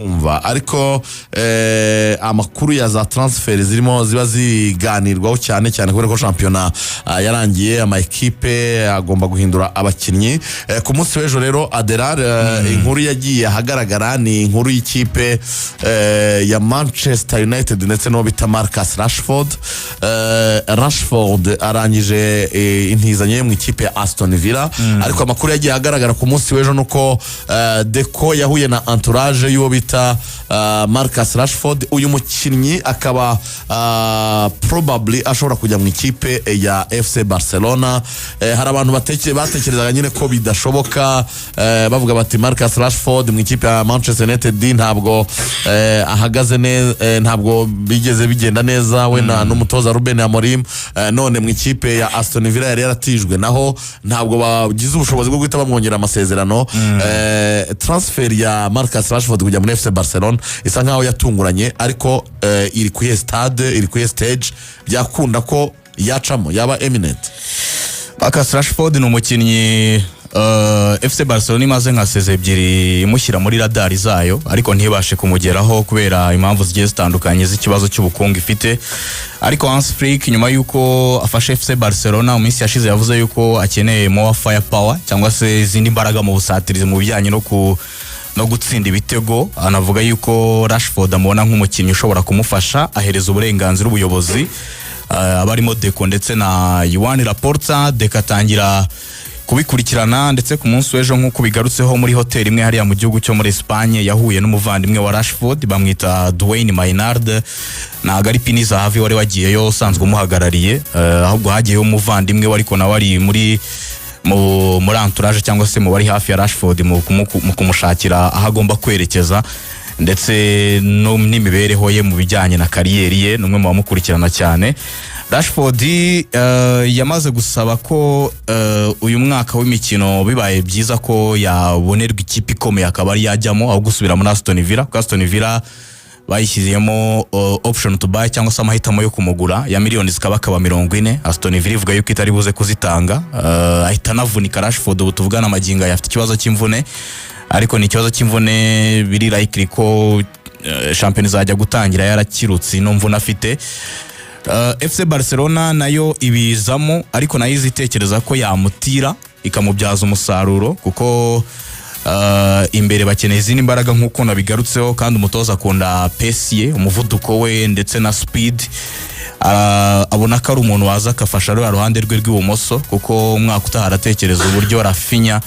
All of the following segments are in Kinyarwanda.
kumva ariko amakuru ya za transfer zirimo ziba ziganirwaho cyane kubera ko championnat yarangiye ama equipe agomba guhindura abakinnyi ku munsi w'ejo rero Adelar inkuru yagiye ahagaragara ni inkuru y'ikipe ya Manchester United ndetse no bita Marcus Rashford arangije intizanye mu ikipe ya Aston Villa ariko amakuru yagiye ahagaragara ku munsi w'ejo nuko Deco yahuye na entourage y'uwo bita Marcus Rashford. Uyu mukinnyi akaba probably ashobora kujya mu ikipe ya FC Barcelona. Hari abantu batekerezaga nyine ko bidashoboka bavuga bati Marcus Rashford mu ikipe ya Manchester United ntabwo ahagaze neza, ntabwo bigeze bigenda neza we n'umutoza Ruben Amorim. None mu ikipe ya Aston Villa yari yaratijwe naho ntabwo bagize ubushobozi bwo guhita bamwongera amasezerano. Transfer ya Marcus Rashford kujya muri FC Barcelona isa nkaho yatunguranye ariko iri ku stade, iri ku stage byakunda ko yacamo yaba eminent. Marcus Rashford ni umukinnyi FC Barcelona imaze nka seze ebyiri imushyira muri radari zayo ariko ntibashe kumugeraho kubera impamvu zigiye zitandukanye z'ikibazo cy'ubukungu ifite. Ariko Hans Flick nyuma yuko afashe FC Barcelona umunsi yashize yavuze yuko akeneye more firepower cyangwa se izindi mbaraga mu busatirizi mu bijyanye no gutsinda ibitego. Anavuga yuko Rashford amubona nk'umukinnyi ushobora kumufasha, ahereza uburenganzira ubuyobozi abarimo Deco ndetse na Joan Laporta. Deco atangira kubikurikirana ndetse ku munsi w'ejo nk'uko bigarutseho muri hoteli imwe hariya mu gihugu cyo muri Espagne yahuye n'umuvandimwe wa Rashford bamwita Dwayne Maynard. Ntabwo ari Pini Zahavi wari wagiyeyo usanzwe umuhagarariye, ahubwo hagiyeyo umuvandimwe we ariko nawe ari muri entourage cyangwa se mu bari hafi ya Rashford mu kumushakira aho agomba kwerekeza ndetse n'imibereho ye mu bijyanye na kariyeri ye. Numwe mu bamukurikirana cyane. Rashford yamaze gusaba ko uyu mwaka w'imikino bibaye byiza ko yabonerwa ikipe ikomeye akaba ari yajyamo aho gusubira muri Aston Villa. Aston Villa bayishyizemo option to buy cyangwa se amahitamo yo kumugura ya miliyoni zikaba 40. Aston Villa ivuga yuko itari buze kuzitanga. Ahita navunika Rashford ubu tuvugana amaginga yafite ikibazo cy'imvune ariko ni ikibazo cy'imvune biri likely ko champion izajya gutangira yarakirutse no mvune afite. FC Barcelona nayo ibizamo ariko nayo izitekereza ko yamutira ikamubyaza umusaruro kuko imbere bakeneye izindi imbaraga nk'uko nabigarutseho kandi umutoza akunda pace ye, umuvuduko we ndetse na speed. Abona ko ari umuntu waza akafasha ruhande rwe rw'ibumoso kuko umwaka utaha aratekereza uburyo Rafinha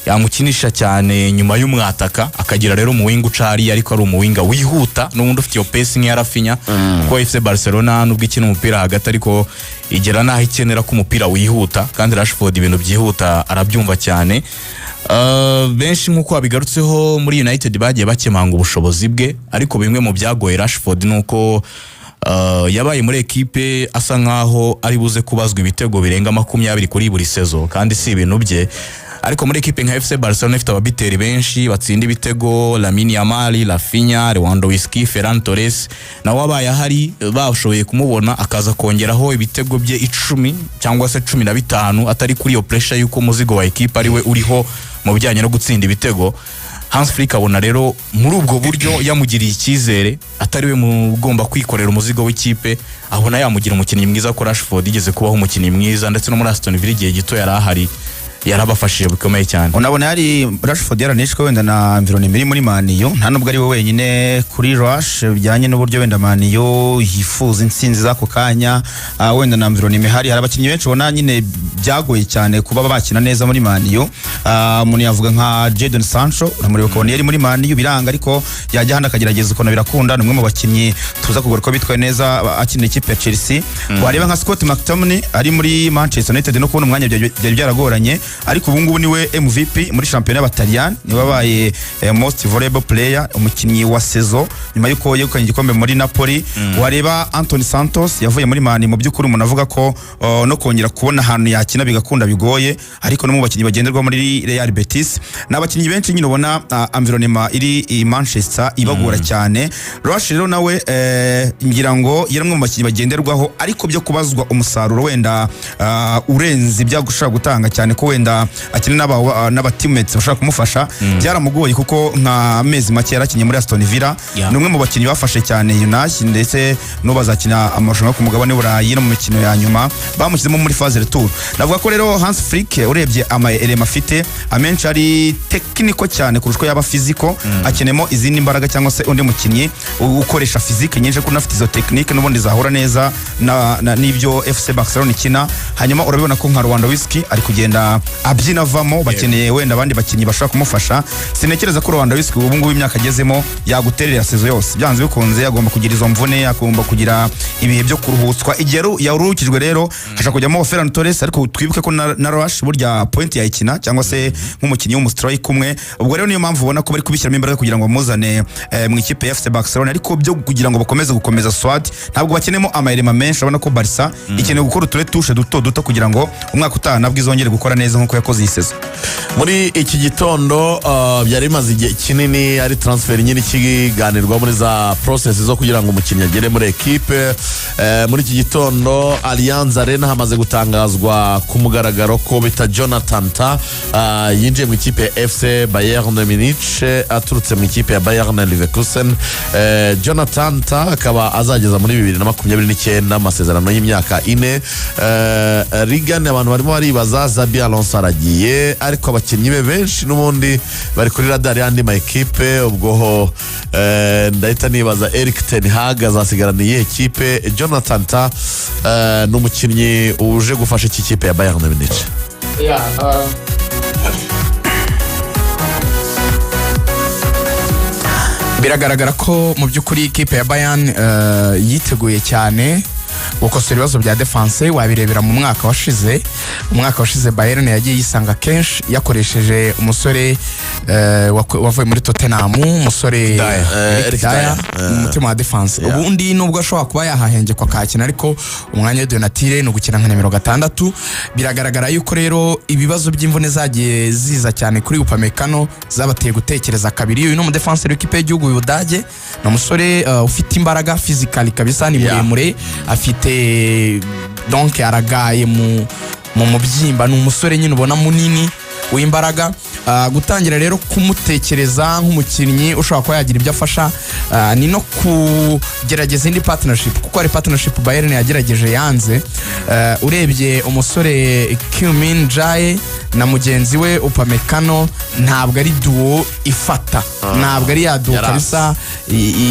yamukinisha cyane nyuma y'umwataka akagira rero umuwinga ucari ariko ari umuwinga wihuta n'ubundi ufite iyo pace nk'iya Rafinha kuko FC Barcelona nubwo ikina umupira hagati ariko igera naho ikenera ko umupira wihuta kandi Rashford ibintu byihuta arabyumva cyane. Benshi nk'uko babigarutseho muri United bagiye bakemanga ubushobozi bwe ariko bimwe mu byagoye Rashford nuko yabaye muri ekipe asa nkaho ari buze kubazwa ibitego birenga 20 kuri buri sezo kandi si ibintu bye. Ariko muri ekipe nka FC Barcelona ifite ababiteri benshi batsinda ibitego, Lamine Yamal, Rafinha, Lewandowski, Ferran Torres na wabaye ahari bashoboye kumubona akaza kongeraho ibitego bye 10 cyangwa se 15 atari kuri iyo pressure yuko muzigo wa ekipe ari we uriho mu bijyanye no gutsinda ibitego. Hans Flick abona rero muri ubwo buryo yamugiriye icyizere atari we mugomba kwikorera umuzigo w'ikipe, abona yamugira umukinnyi mwiza ko Rashford igeze kubaho umukinnyi mwiza ndetse no muri Aston Villa igihe gito yari ahari yarabafashije bikomeye cyane. Unabona yari Rashford yaranishwe wenda na environment muri Man U, nta nubwo ari we wenyine kuri Rush bijyanye n'uburyo wenda Man U yifuza intsinzi zako kanya. Wenda na environment hari abakinnyi benshi ubona nyine byagoye cyane kuba bakina neza muri Man U. Umuntu yavuga nka Jadon Sancho uramureba ko yari muri Man U biranga ariko yajya handa akagerageza uko birakunda. Numwe mu bakinnyi tuza kugura ko bitwaye neza akina ikipe ya Chelsea. Wareba nka Scott McTominay ari muri Manchester United no kubona umwanya byari byaragoranye ariko ubu ngubu niwe MVP muri championnat y'Abataliyani, ni wabaye most valuable player umukinnyi wa saison nyuma yuko yegukanye igikombe muri Napoli. Wareba Anthony Santos yavuye muri Man mu by'ukuri umuntu avuga ko no kongera kubona ahantu yakina bigakunda bigoye ariko no mu bakinnyi bagenderwa muri Real Betis n'abakinnyi benshi nyine ubona environment iri i Manchester ibagora cyane. Rush rero nawe ngira ngo yaramwe mu bakinnyi bagenderwaho ariko byo kubazwa umusaruro wenda urenze ibyagushaka gutanga cyane ko wenda kugenda akina n'aba teammates bashaka kumufasha byaramugoye kuko nka amezi make yarakinye muri Aston Villa ni umwe mu bakinnyi bafashe cyane United ndetse no bazakina amarushanwa ku mugabane w'Uburayi no mu mikino ya nyuma bamushyizemo muri phase retour. Navuga ko rero Hans Flick urebye ama afite amenshi ari technical cyane kurushwa yaba physical akenemo izindi mbaraga cyangwa se undi mukinnyi ukoresha physique nyinshi ko nafite izo technique n'ubundi zahura neza n'ibyo FC Barcelona ikina. Hanyuma urabibona ko nka Lewandowski ari kugenda abyina avamo bakeneye wenda abandi bakinnyi bashaka kumufasha. Sinekereza ko Lewandowski ubu ngubu imyaka agezemo yaguterera sezo yose byanze bikunze agomba kugira izo mvune agomba kugira ibihe byo kuruhutswa igihe yaruhukijwe rero hashaka kujyamo Ferran Torres ariko twibuke ko na Rush burya point yayikina cyangwa se nk'umukinnyi w'umustrike umwe. Ubwo rero niyo mpamvu ubona ko bari kubishyiramo imbaraga kugira ngo bamuzane mu ikipe ya FC Barcelona ariko byo kugira ngo gukomeza squad ntabwo bakenemo amayirema menshi. Urabona ko Barca ikeneye gukora uturetushe duto kugira ngo umwaka utaha nabwo izongere gukora neza nkuko yakoze iyi sezo. Muri iki gitondo byari bimaze igihe kinini ari transfer nyine kiganirwa muri za process zo kugira ngo umukinnyi agere muri equipe. Muri iki gitondo Allianz Arena hamaze gutangazwa ku mugaragaro ko bita Jonathan Tah yinjiye mu ikipe ya FC Bayern Munich aturutse mu ikipe ya Bayern Leverkusen. Jonathan Tah akaba azageza muri 2029 amasezerano y'imyaka 4. Rigane abantu barimo baribaza Xabi Alonso aragiye ariko abakinnyi be benshi n'ubundi bari kuri radar y'andi ma equipe. Ubwo ndahita nibaza Erik ten Hag azasigarana iyi equipe. Jonathan Tah n'umukinnyi uje gufasha iki kipe ya Bayern Munich. Biragaragara ko mu by'ukuri ikipe ya Bayern yiteguye cyane gukosora ibibazo bya defense. Wabirebera mu mwaka washize Bayern yagiye yisanga kenshi yakoresheje umusore wavuye muri Tottenham, umusore Eric Dyer umutima wa defense. Ubundi nubwo ashobora kuba yahahengekwa kakina ariko umwanya wa Donatille no gukina nka nimero 6. Biragaragara yuko rero ibibazo by'imvune zagiye ziza cyane kuri Upamecano zabateye gutekereza kabiri. Uyu no mu defense w'ikipe y'igihugu y'Ubudage no musore ufite imbaraga physically kabisa ni muremure afite donc aragaye mu mubyimba ni umusore nyine ubona munini w'imbaraga. Gutangira rero kumutekereza nk'umukinnyi ushobora kuba yagira ibyo afasha ni no kugerageza indi partnership kuko ari partnership Bayern yagerageje yanze. Urebye umusore Kim Jae na mugenzi we Upamecano ntabwo ari duo ifata ntabwo ari ya duo kabisa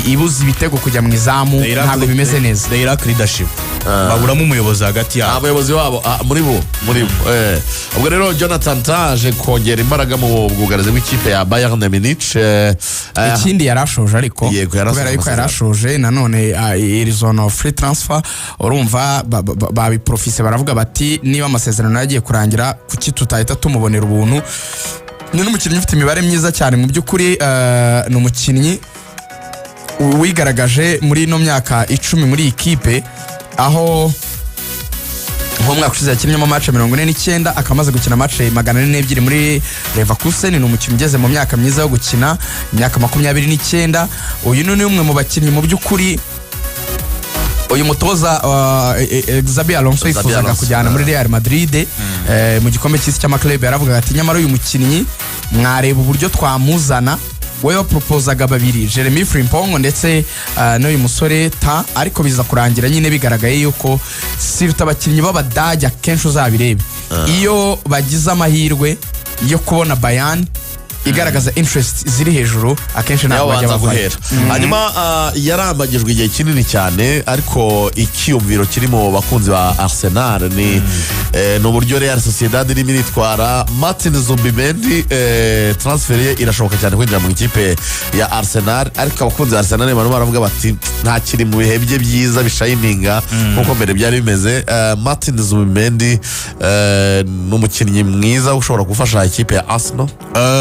ibuza ibitego kujya mu izamu ntabwo bimeze neza. They lack leadership baburamo umuyobozi hagati yabo abayobozi wabo muri bo ubwo rero Jonathan Tah aje kongera imbaraga mu bwugarizi bw'ikipe ya Bayern Munich. Ikindi yarashoje ariko kubera yuko yarashoje nanone iri zone of free transfer urumva babiprofise baravuga bati niba amasezerano yagiye kurangira kuki tutahita tumubonera ubuntu. Ni n'umukinnyi ufite imibare myiza cyane mu by'ukuri. Ni umukinnyi wigaragaje muri no myaka 10 muri ikipe aho nko mwaka ushize yakinnye mu match 49 akamaze gukina match 402 muri Leverkusen. Ni umukinnyi ugeze mu myaka myiza yo gukina imyaka 29. Uyu ni umwe mu bakinnyi mu by'ukuri uyu mutoza Xabi Alonso yifuzaga kujyana muri Real Madrid mu gikombe cy'isi cy'amaklub. Yaravuga ati nyamara uyu mukinnyi mwareba uburyo twamuzana we wapropozaga babiri Jeremy Frimpong ndetse n'uyu musore Tah ariko biza kurangira nyine bigaragaye yuko sirta abakinnyi b'Abadage akenshi uzabirebe iyo bagize amahirwe yo kubona Bayern igaragaza interest ziri hejuru akenshi ntabwo bajya guhera. Hanyuma yarambagijwe igihe kinini cyane ariko ikiyumviro kirimo bakunzi ba Arsenal ni n'uburyo Real Sociedad irimo iritwara. Martin Zubimendi transfer ye irashoboka cyane kwinjira mu ikipe ya Arsenal ariko abakunzi ba Arsenal bano baravuga bati nta kiri mu bihe bye byiza bishininga nkuko mbere byari bimeze. Martin Zubimendi n'umukinnyi mwiza ushobora gufasha ikipe ya Arsenal.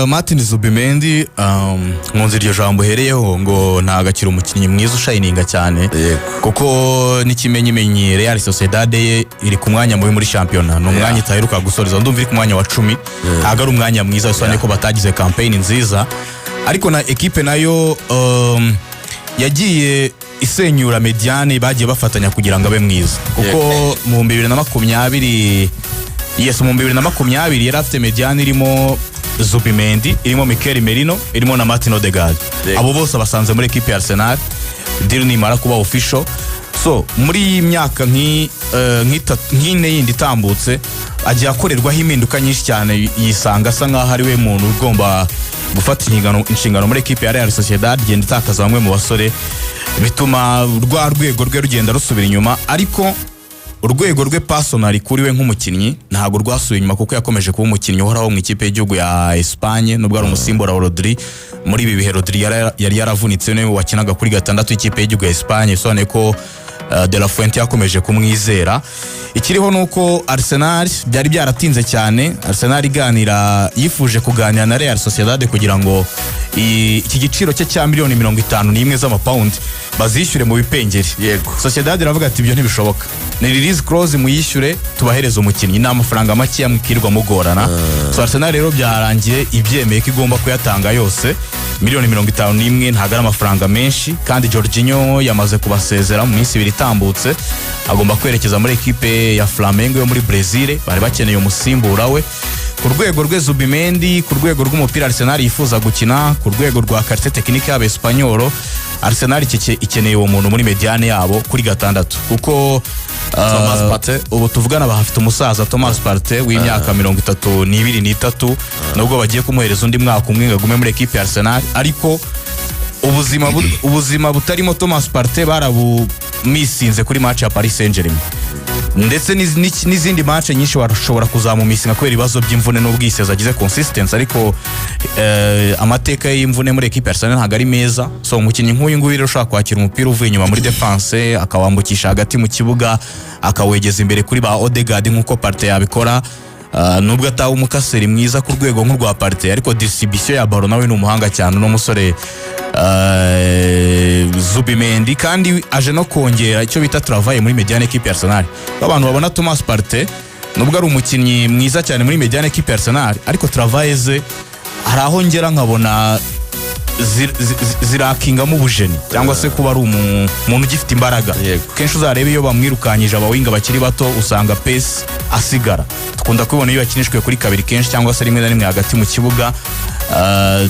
Martin Zubimendi nkunze iryo jambo hereyeho ngo ntagakira umukinnyi mwiza ushininga cyane kuko n'ikimenyimenyi Real Sociedad ye iri ku mwanya mubi muri championnat no mwanya itaheruka gusoreza ndumva iri ku mwanya wa 10 ntago ari umwanya mwiza bisobanuye ko batagize campaign nziza ariko na equipe nayo yagiye isenyura mediane bagiye bafatanya kugira ngo abe mwiza kuko mu 2020 yes mu 2020 yari afite mediane irimo Zubimendi, irimo Mikel Merino, irimo na Martin Odegaard. Abo bose basanze muri equipe ya Arsenal. Deal nimara kuba official. So muri iyi myaka nk'ine yindi itambutse agiye akorerwaho impinduka nyinshi cyane, yisanga asa nkaho ari we muntu ugomba gufata inshingano muri equipe ya Real Sociedad, genda itakaza bamwe mu basore bituma rwa rwego rwe rugenda rusubira inyuma, ariko urwego rwe personally kuri we nk'umukinnyi ntago rwasuye inyuma kuko yakomeje kuba umukinnyi uhoraho mu ikipe y'igihugu ya Espagne, nubwo ari umusimbura wa Rodri. Muri ibi bihe Rodri yari yaravunitse, niwe wakinaga kuri gatandatu ikipe y'igihugu ya Espagne, bisobanuye ko De La Fuente yakomeje kumwizera. Ikiriho nuko Arsenal byari byaratinze cyane, Arsenal iganira yifuje kuganira na Real Sociedad kugira ngo iki giciro cye cya miliyoni 51 z'amapaundi bazishyure mu bipengeri. Yego. Sociedad iravuga ati ibyo ntibishoboka, ni release clause muyishyure tubahereza umukinnyi n'amafaranga make yamwikirwa mugorana. So Arsenal rero byarangiye ibyemeye ko igomba kuyatanga yose, miliyoni 51 ntago ari amafaranga menshi, kandi Jorginho yamaze kubasezera mu minsi 2 itambutse, agomba kwerekeza muri equipe ya Flamengo yo muri Brazil. Bari bakeneye umusimbura we ku rwego rwe Zubimendi, ku rwego rw'umupira Arsenal yifuza gukina, ku rwego rwa carte technique y'aba Espanyol. Arsenal ikeneye uwo muntu muri mediane yabo kuri gatandatu, kuko Thomas Partey ubu tuvugana bahafite umusaza Thomas Partey w'imyaka 32 nubwo bagiye kumuhereza undi mwaka umwe ngagume muri equipe ya Arsenal, ariko ubuzima butarimo Thomas Partey barabumisinze kuri match ya Paris Saint-Germain, ndetse n'izindi match nyinshi washobora kuzamumisinga kubera ibibazo by'imvune n'ubwiseza agize consistency, ariko amateka y'imvune muri equipe ya Arsenal ntago ari meza. So umukinnyi nk'uyu nguyu rero ushaka kwakira umupira uvuye inyuma muri defense akawambukisha hagati mu kibuga akawegeza imbere kuri ba Odegaard nk'uko Partey yabikora, nubwo atawe umukaseri mwiza ku rwego nk'urwa Partey, ariko distribution ya ballon nawe ni umuhanga cyane uno musore Zubimendi, kandi aje no kongera icyo bita travail muri mediane equipe ya Arsenal. Abantu babona Thomas Partey nubwo ari umukinnyi mwiza cyane muri mediane equipe ya Arsenal, ariko travail ze hari aho ngera nkabona zirakingamo ubujeni cyangwa se kuba ari umuntu ugifite imbaraga. Kenshi uzarebe iyo bamwirukanyije abawinga bakiri bato usanga pace asigara, tukunda kubona iyo yakinishwe kuri kabiri kenshi cyangwa se rimwe na rimwe hagati mu kibuga.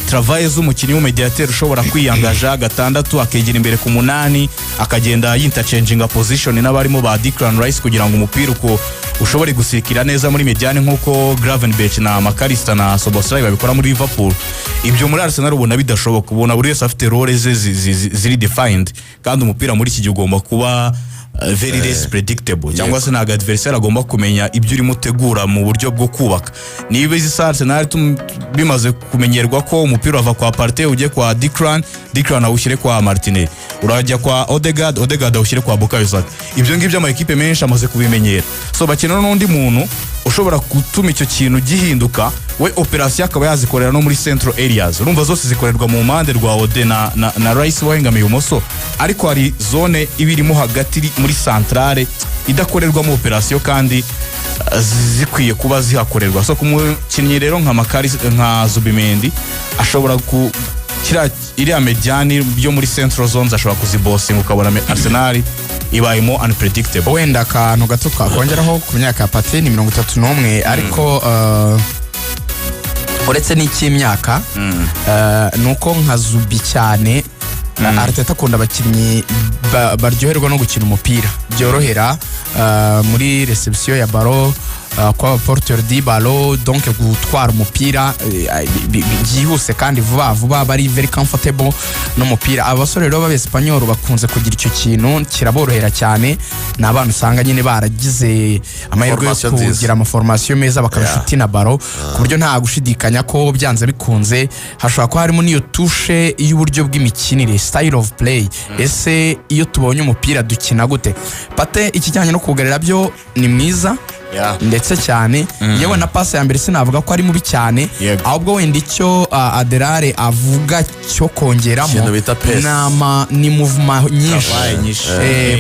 Travail z'umukinnyi w'umediateur ushobora kwiyangaja gatandatu akegera imbere ku 8 akagenda yinterchanging position n'abarimo ba Declan Rice kugira ngo umupira uko ushobore gusirikira neza muri mediane nk'uko Gravenberch na McAllister na Szoboszlai babikora muri Liverpool. Ibyo muri Arsenal ubona bidashoboka, ubona buri wese afite role ze ziri defined, kandi umupira muri iki gihe ugomba kuba very less predictable, cyangwa se ntago adversaire agomba kumenya ibyo urimo utegura mu buryo bwo kubaka. Niba izi Arsenal bimaze kumenyerwa ko umupira ava kwa Partey ujye kwa Declan awushyire kwa Martinelli, urajya kwa Odegaard awushyire kwa Bukayo Saka. Ibyo ngibyo ama equipe menshi amaze kubimenyera, so bakenera n'undi muntu ushobora gutuma icyo kintu gihinduka. We operation akaba yazikorera no muri central areas, urumva zose zikorerwa mu mpande rwa Ode na Rice wahengamiye umoso, ariko hari zone ibirimo hagati muri centrale idakorerwamo operation kandi zikwiye kuba zihakorerwa. So kumukinnyi rero nka Zubimendi ashobora iriya mediane byo muri central zones ashobora kuzibosinga, ukabona Arsenal ibayemo unpredictable. Wenda akantu gato twakongeraho ku myaka ya Partey ni 31, ariko uretse n'icy'imyaka nuko nka Zubi cyane Arteta akunda abakinnyi baryoherwa no gukina umupira, byorohera muri reception ya ballon, kwa porteur di ballon, donc gutwara umupira byihuse kandi vuba bari very comfortable n'umupira. Abasore rero b'Abespanyol bakunze kugira icyo kintu, kiraborohera cyane. N'abantu usanga nyine baragize amahirwe yo kugira amaformation meza bakabashuti na ballon, ku buryo nta gushidikanya ko byanze bikunze hashobora kuba harimo niyo touche y'uburyo bw'imikinire, style of play. Ese iyo tubonye umupira dukina gute? Partey ikijyanye no kugarira byo ni mwiza ndetse cyane, yewe na passe ya mbere sinavuga ko ari mubi cyane, ahubwo wenda icyo Adelare avuga cyo kongeramo ni movement nyinshi,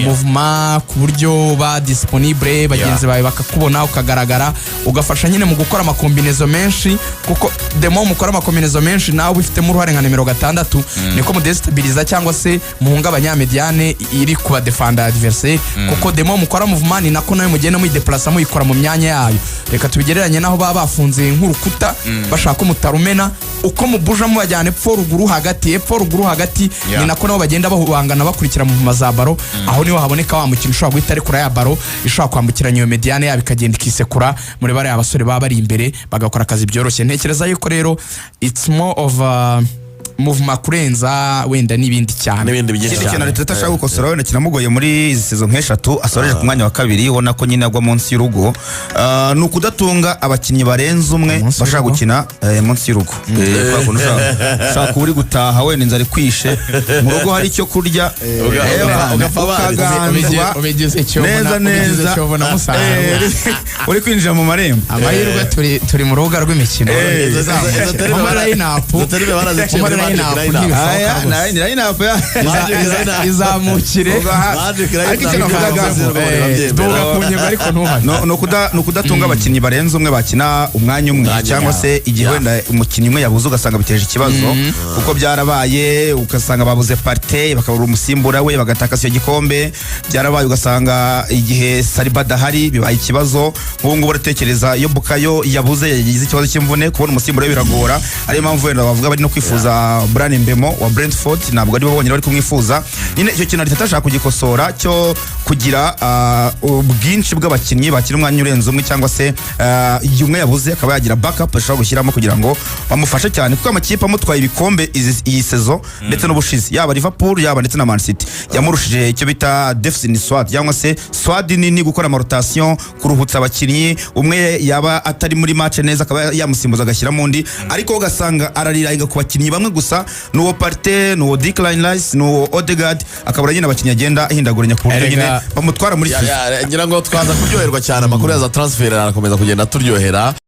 movement ku buryo ba disponible bagenzi bawe bakakubona ukagaragara, ugafasha nyine mu gukora amakombinezo menshi kuko demo mukora amakombinazo menshi nawe ubifitemo uruhare nka nimero 6 niko mudestabiliza cyangwa se muhungabanya mediane iri kuba defender adversaire kuko demo mukora movement nako nawe mugenda muyideplacer muyikora mu myanya yayo. Reka tubigereranye naho baba bafunze nk'urukuta bashaka umutarumena uko mubuja mu bajyane epfo ruguru hagati ni nako nabo bagenda bahubangana bakurikira mu mazabaro aho niho haboneka wa mukino ushobora guhita ari kuri ya baro ishobora kwambukiranya iyo mediane yabo ikagenda ikisekura muri bare abasore baba bari imbere bagakora akazi byoroshye. Ntekereza yuko rero it's more of movement kurenza wenda n'ibindi cyane n'ibindi byinshi cyane. cyane Leta ashaka gukosora wenda kinamugoye muri izi season nk'eshatu asoreje ku mwanya wa 2 ubona ko nyine agwa munsi y'urugo. Ni ukudatunga abakinnyi barenze umwe bashaka gukina munsi y'urugo. Ushaka uri gutaha wenda inzara kwishe mu rugo hari icyo kurya ukaganzwa neza cyo bona musanga uri kwinjira mu marembo. Amahirwe turi mu rubuga rw'imikino izamukire no kudatunga abakinnyi barenze umwe bakina umwanya umwe cyangwa se igihe wenda umukinnyi umwe yabuze ugasanga biteje ikibazo kuko byarabaye ugasanga babuze parte bakabura umusimbura we bagataka cyo gikombe. Byarabaye ugasanga igihe Saliba dahari bibaye ikibazo. Ubu ngubu baratekereza iyo Bukayo yabuze yagize ikibazo cy'imvune kubona umusimbura we biragora. Ari mpamvu wenda bavuga bari no kwifuza Brian Mbemo wa Brentford ntabwo ari babonye bari kumwifuza. Nyine icyo kintu Arteta kugikosora cyo kugira ubwinshi bw'abakinnyi bakina umwanya urenze umwe cyangwa se umwe yabuze akaba yagira backup ashobora gushyiramo kugira ngo bamufashe cyane kuko amakipe amutwaye ibikombe iyi season ndetse n'ubushizi yaba Liverpool yaba ndetse na Man City yamurushije icyo bita deficit swad cyangwa se swad nini gukora rotation kuruhutsa abakinnyi umwe yaba atari muri match neza akaba yamusimbuza agashyiramo undi ariko ugasanga ararira ku bakinnyi bamwe gusa nuwo Partey nuwo Declan Rice nuwo Odegaard akabura nyine abakinnyi agenda ahindaguranya ku buryo nyine bamutwara muri ngira ngo twaza kuryoherwa cyane amakuru ya za transfer arakomeza kugenda turyohera.